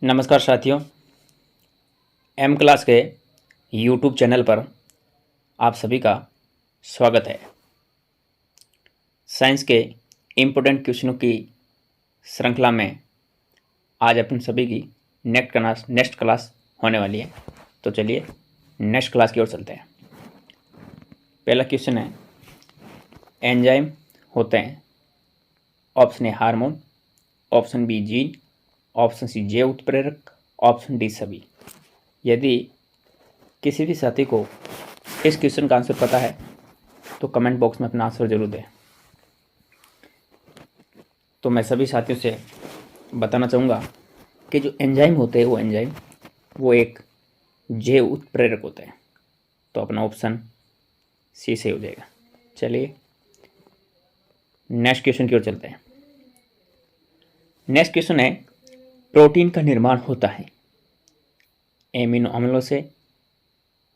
नमस्कार साथियों, M class के यूट्यूब चैनल पर आप सभी का स्वागत है। साइंस के इम्पोर्टेंट क्वेश्चनों की श्रृंखला में आज अपन सभी की नेक्स्ट क्लास होने वाली है। तो चलिए नेक्स्ट क्लास की ओर चलते हैं। पहला क्वेश्चन है, एंजाइम होते हैं। Option A hormone, option B gene, option C जैव उत्प्रेरक, ऑप्शन डी सभी। यदि किसी भी साथी को इस क्वेश्चन का आंसर पता है तो कमेंट बॉक्स में अपना आंसर जरूर दें। तो मैं सभी साथियों से बताना चाहूँगा कि जो एंजाइम होते हैं वो एक जैव उत्प्रेरक होते हैं। तो अपना ऑप्शन सी से हो जाएगा। चलिए नेक्स्ट क्वेश्चन की ओर चलते हैं। नेक्स्ट क्वेश्चन है, प्रोटीन का निर्माण होता है एमिनो अम्लों से,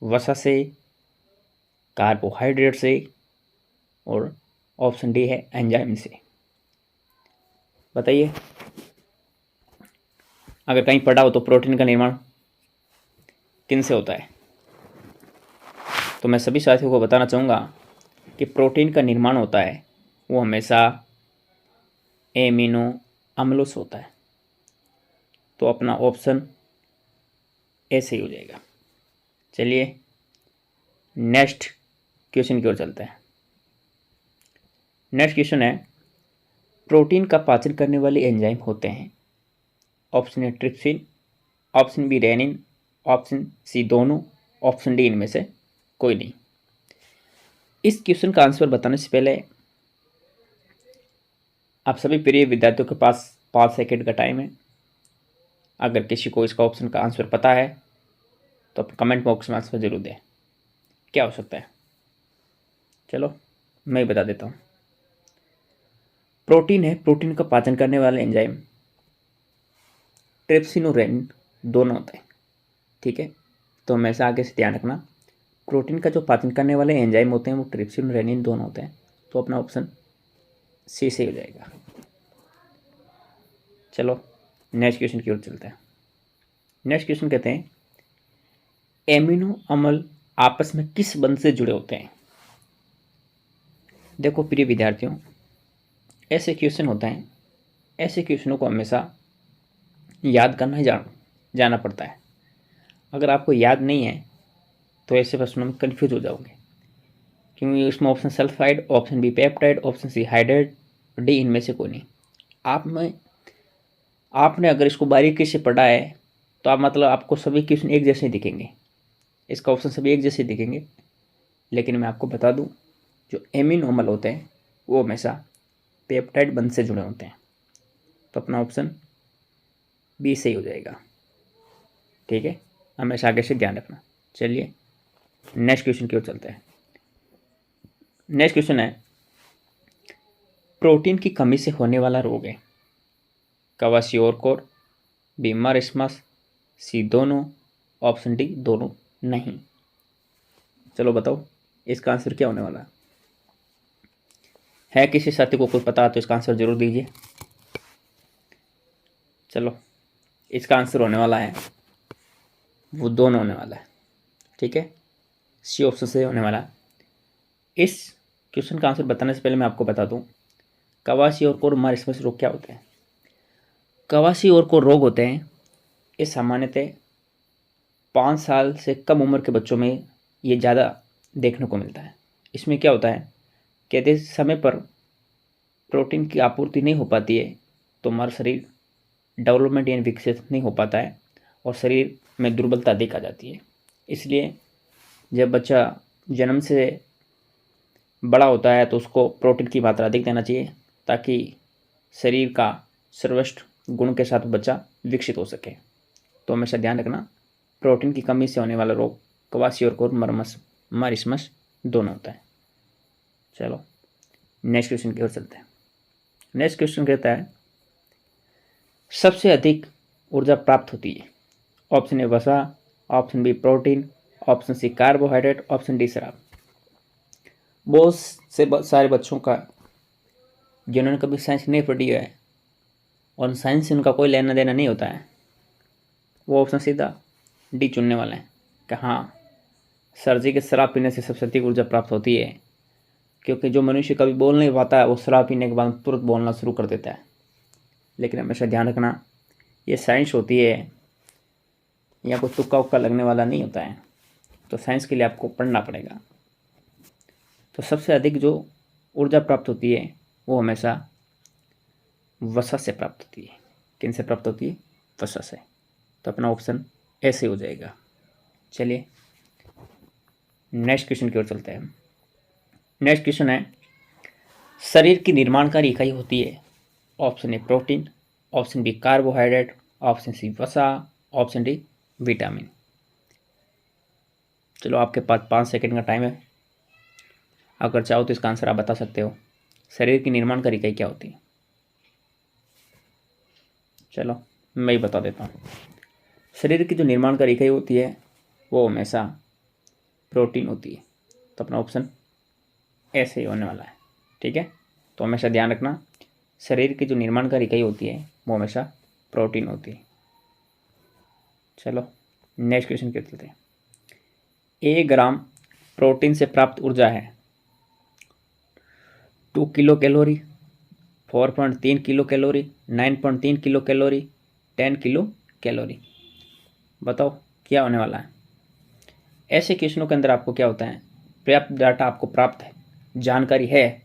वसा से, कार्बोहाइड्रेट से और ऑप्शन डी है एंजाइम से। बताइए, अगर कहीं पढ़ा हो तो प्रोटीन का निर्माण किन से होता है? तो मैं सभी साथियों को बताना चाहूँगा कि प्रोटीन का निर्माण होता है वो हमेशा एमिनो अम्लों से होता है। तो अपना ऑप्शन ए सही हो जाएगा। चलिए नेक्स्ट क्वेश्चन की ओर चलते हैं। नेक्स्ट क्वेश्चन है, प्रोटीन का पाचन करने वाले एंजाइम होते हैं। Option A trypsin, option B rennin, option C दोनों, ऑप्शन डी इनमें से कोई नहीं। इस क्वेश्चन का आंसर बताने से पहले आप सभी प्रिय विद्यार्थियों के पास 5 सेकेंड का टाइम है। अगर किसी को इसका ऑप्शन का आंसर पता है तो आप कमेंट बॉक्स में आंसर जरूर दें। क्या हो सकता है? चलो मैं बता देता हूँ। प्रोटीन है, प्रोटीन का पाचन करने वाले एंजाइम ट्रिप्सिन और रेनिन दोनों होते हैं। ठीक है, तो हमेशा आगे से ध्यान रखना, प्रोटीन का जो पाचन करने वाले एंजाइम होते हैं वो ट्रिप्सिन और रेनिन दोनों होते हैं। तो अपना ऑप्शन सी से हो जाएगा। चलो नेक्स्ट क्वेश्चन की ओर चलते हैं। नेक्स्ट क्वेश्चन कहते हैं, एमिनो अम्ल आपस में किस बंध से जुड़े होते हैं? देखो प्रिय विद्यार्थियों, ऐसे क्वेश्चन होते हैं, ऐसे क्वेश्चनों को हमेशा याद करना ही जाना पड़ता है। अगर आपको याद नहीं है तो ऐसे प्रश्नों में कन्फ्यूज हो जाओगे, क्योंकि इसमें option sulphide, option B peptide, option C hydride, D इनमें से कोई नहीं। आपने अगर इसको बारीकी से पढ़ा है तो आप आपको सभी क्वेश्चन एक जैसे दिखेंगे, इसका ऑप्शन सभी एक जैसे दिखेंगे। लेकिन मैं आपको बता दूं, जो एमिनो अम्ल होते हैं वो हमेशा पेप्टाइड बंध से जुड़े होते हैं। तो अपना ऑप्शन बी सही हो जाएगा। ठीक है, हमेशा आगे से ध्यान रखना। चलिए नेक्स्ट क्वेश्चन की ओर चलते हैं। नेक्स्ट क्वेश्चन है, प्रोटीन की कमी से होने वाला रोग है क्वाशियोरकोर, बी मरिस्मस, सी दोनों, ऑप्शन डी दोनों नहीं। चलो बताओ इसका आंसर क्या होने वाला है? किसी साथी को कोई पता तो इसका आंसर जरूर दीजिए। चलो इसका आंसर होने वाला है वो दोनों होने वाला है। ठीक है, सी ऑप्शन से होने वाला है। इस क्वेश्चन का आंसर बताने से पहले मैं आपको बता दूं, क्वाशियोरकोर मरिस्मस रोग क्या होते हैं। क्वाशियोरकोर रोग होते हैं, ये सामान्यतः 5 साल से कम उम्र के बच्चों में ये ज़्यादा देखने को मिलता है। इसमें क्या होता है कि यदि समय पर प्रोटीन की आपूर्ति नहीं हो पाती है तो हमारा शरीर डेवलपमेंट यानी विकसित नहीं हो पाता है और शरीर में दुर्बलता अधिक आ जाती है। इसलिए जब बच्चा जन्म से बड़ा होता है तो उसको प्रोटीन की मात्रा अधिक देना चाहिए, ताकि शरीर का सर्वश्रेष्ठ गुण के साथ बच्चा विकसित हो सके। तो हमेशा ध्यान रखना, प्रोटीन की कमी से होने वाला रोग क्वाशियोरकोर मरिस्मस दोनों होता है। चलो नेक्स्ट क्वेश्चन की ओर चलते हैं। नेक्स्ट क्वेश्चन कहता है, सबसे अधिक ऊर्जा प्राप्त होती है। ऑप्शन ए वसा, option B protein, option C carbohydrate, option D शराब। बहुत से सारे बच्चों का जिन्होंने कभी साइंस नहीं पढ़ी है और साइंस से उनका कोई लेना देना नहीं होता है, वो ऑप्शन सीधा डी चुनने वाले हैं कि हाँ सर जी के शराब पीने से सबसे अधिक ऊर्जा प्राप्त होती है, क्योंकि जो मनुष्य कभी बोल नहीं पाता है वो शराब पीने के बाद तुरंत बोलना शुरू कर देता है। लेकिन हमेशा ध्यान रखना ये साइंस होती है, यहाँ कोई तुक्का उक्का लगने वाला नहीं होता है, तो साइंस के लिए आपको पढ़ना पड़ेगा। तो सबसे अधिक जो ऊर्जा प्राप्त होती है वो हमेशा वसा से प्राप्त होती है। किन से प्राप्त होती है? वसा से। तो अपना ऑप्शन ऐसे हो जाएगा। चलिए नेक्स्ट क्वेश्चन की ओर चलते हैं। नेक्स्ट क्वेश्चन है, शरीर की निर्माणकारी इकाई होती है। Option A protein, option B carbohydrate, option C वसा, ऑप्शन डी विटामिन। चलो आपके पास 5 सेकंड का टाइम है, अगर चाहो तो इसका आंसर आप बता सकते हो। शरीर की निर्माणकारी इकाई क्या होती है? चलो मैं ही बता देता हूँ। शरीर की जो निर्माणकारी इकाई होती है वो हमेशा प्रोटीन होती है। तो अपना ऑप्शन ऐसे ही होने वाला है, ठीक है। तो हमेशा ध्यान रखना, शरीर की जो निर्माणकारी इकाई होती है वो हमेशा प्रोटीन होती है। चलो नेक्स्ट क्वेश्चन के चलते हैं। 1 ग्राम प्रोटीन से प्राप्त ऊर्जा है 2 kilo calorie, 4.3 kilo calorie, 9.3 kilo calorie, 10 kilo calorie. बताओ क्या होने वाला है? ऐसे क्वेश्चनों के अंदर आपको क्या होता है, पर्याप्त डाटा आपको प्राप्त है, जानकारी है,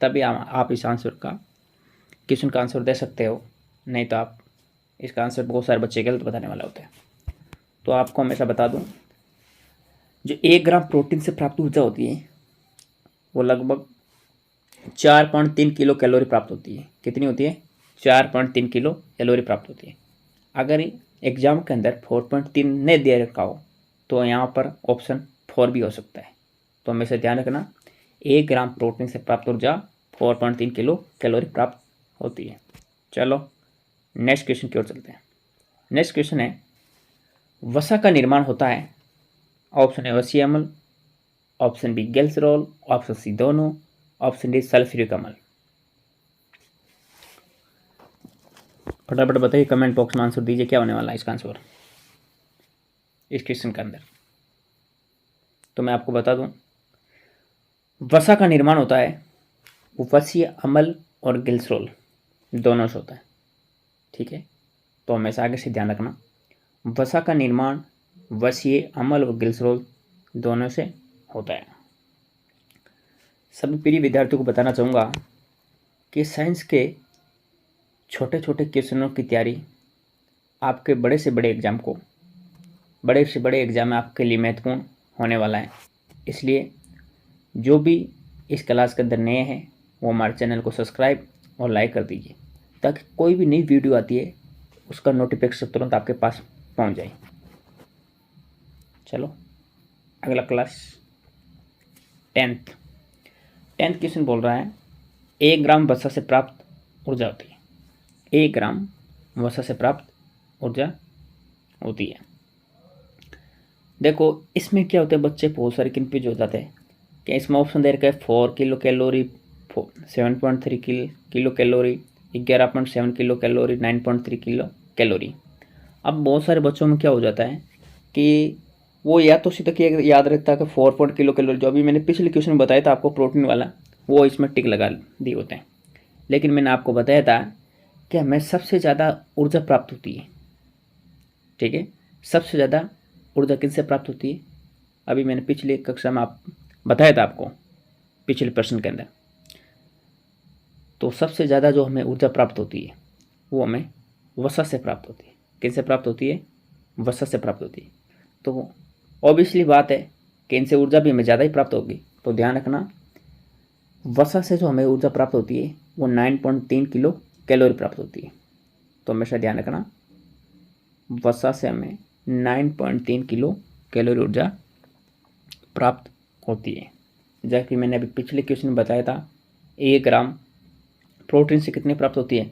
तभी आप इस आंसर का क्वेश्चन का आंसर दे सकते हो, नहीं तो आप इसका आंसर बहुत सारे बच्चे गलत बताने वाले होते हैं। तो आपको हमेशा बता दूं, जो 1 ग्राम प्रोटीन से प्राप्त ऊर्जा होती है वो लगभग 4.3 किलो कैलोरी प्राप्त होती है। कितनी होती है? 4.3 किलो कैलोरी प्राप्त होती है। अगर एग्जाम के अंदर 4.3 नहीं दे रखा हो तो यहाँ पर ऑप्शन 4 भी हो सकता है। तो हमेशा ध्यान रखना, 1 ग्राम प्रोटीन से प्राप्त ऊर्जा 4.3 किलो कैलोरी प्राप्त होती है। चलो नेक्स्ट क्वेश्चन की ओर चलते हैं। नेक्स्ट क्वेश्चन है, वसा का निर्माण होता है। ऑप्शन ए वसीय अम्ल, option B glycerol, option C दोनों, ऑप्शन डी सल्फ्यूरिक अम्ल। फटाफट बताइए, कमेंट बॉक्स में आंसर दीजिए, क्या होने वाला है इसका आंसर इस क्वेश्चन के अंदर। तो मैं आपको बता दूं, वसा का निर्माण होता है वो वसीय अम्ल और ग्लिसरॉल दोनों से होता है, ठीक है। तो हमेशा आगे से ध्यान रखना, वसा का निर्माण वसीय अम्ल और ग्लिसरॉल दोनों से होता है। सभी प्रिय विद्यार्थियों को बताना चाहूँगा कि साइंस के छोटे छोटे क्वेश्चनों की तैयारी आपके बड़े से बड़े एग्जाम में आपके लिए महत्वपूर्ण होने वाला है। इसलिए जो भी इस क्लास के अंदर नए हैं वो हमारे चैनल को सब्सक्राइब और लाइक कर दीजिए, ताकि कोई भी नई वीडियो आती है उसका नोटिफिकेशन तुरंत आपके पास पहुंच जाए। चलो अगला क्लास 10th क्वेश्चन बोल रहा है, 1 ग्राम वसा से प्राप्त ऊर्जा होती है। 1 ग्राम वसा से प्राप्त ऊर्जा होती है। देखो इसमें क्या होता है, बच्चे बहुत सारे कन्फ्यूज हो जाते हैं कि इसमें ऑप्शन दे रखा है 4 kilo calorie, 7.3 kilo calorie, 11.7 kilo calorie, 9.3 kilo calorie. अब बहुत सारे बच्चों में क्या हो जाता है कि वो या तो सीधा याद रखता है कि 4 किलो कैलोरी, जो अभी मैंने पिछले क्वेश्चन में बताया था आपको प्रोटीन वाला, वो इसमें टिक लगा दिए होते हैं। लेकिन मैंने आपको बताया था कि हमें सबसे ज़्यादा ऊर्जा प्राप्त होती है, ठीक है। सबसे ज़्यादा ऊर्जा किससे प्राप्त होती है? अभी मैंने पिछले कक्षा में आप बताया था आपको पिछले प्रश्न के अंदर। तो सबसे ज़्यादा जो हमें ऊर्जा प्राप्त होती है वो हमें वसा से प्राप्त होती है। किससे प्राप्त होती है? वसा से प्राप्त होती है। तो ऑब्वियसली बात है कि इनसे ऊर्जा भी हमें ज़्यादा ही प्राप्त होगी। तो ध्यान रखना, वसा से जो हमें ऊर्जा प्राप्त होती है वो 9.3 किलो कैलोरी प्राप्त होती है। तो हमेशा ध्यान रखना, वसा से हमें 9.3 किलो कैलोरी ऊर्जा प्राप्त होती है। जबकि मैंने अभी पिछले क्वेश्चन में बताया था 1 ग्राम प्रोटीन से कितनी प्राप्त होती है,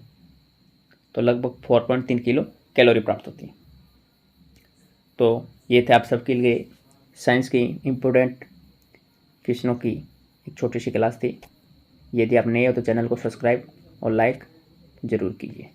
तो लगभग 4.3 किलो कैलोरी प्राप्त होती है। तो ये थे आप सबके लिए साइंस की इम्पोर्टेंट क्वेश्चनों की एक छोटी सी क्लास थी। यदि आप नए हो तो चैनल को सब्सक्राइब और लाइक ज़रूर कीजिए।